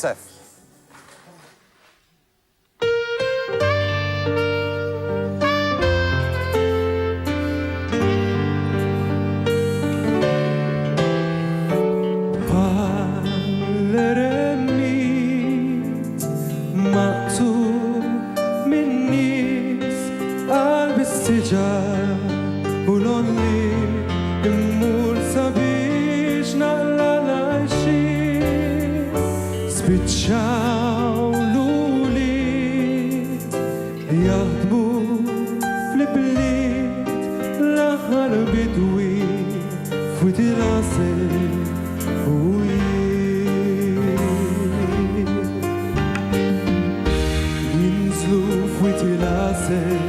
سيف. مقطوع من نيس قلب السجار ولوني المور sabiex naqla l-għajxin spiċċawluli jaħdmu fl-bliet l-aħħar bidwi f'wit il-għasel u jinżlu f'wit il-għasel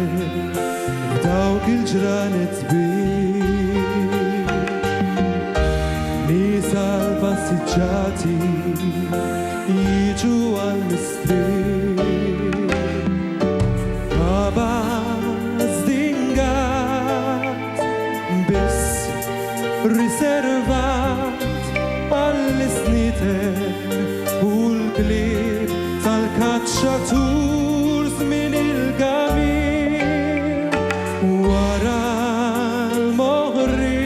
f'dawk il-ġranet kbir nisa l-passiġġati jiġu għal-mistriq Baba zdingat biss riservat għall-isniten u l-bliet tal-kaċċatur żmien il-gamir wara l-moħrit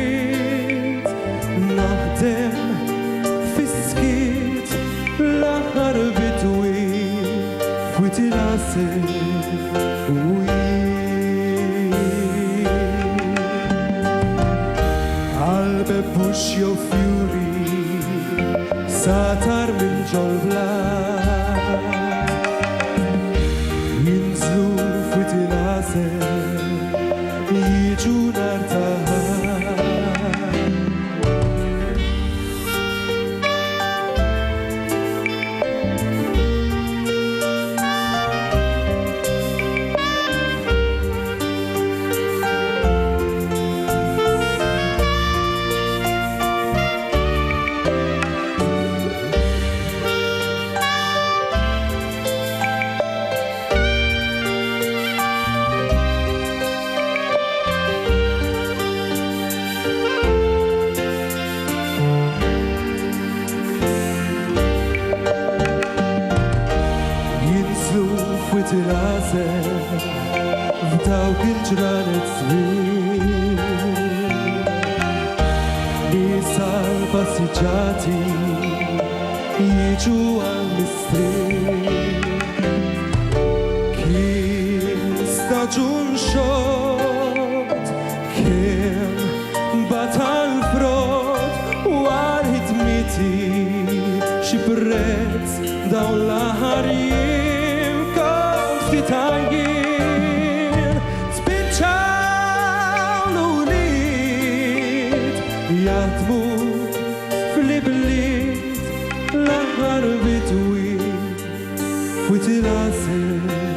naħdem fis-skiet l-aħħar bitwi f'wit il-għasel u għal-bebbux jew fjuri satar minn ġol-blat jinżlu f'wit il-għasel jiġu nar taħat f'wit il-għasel f'dawk il-ġranet żmien nisa l-passiġġati jiġu għal-mistriq kien staġun xogħol kien batal frott u għal-ħidmiti xi prezz dawn l-aħħar tajjien spiċċawlulid jaħdmu fl-bliet l-aħħar bitwi f'wit il-għasel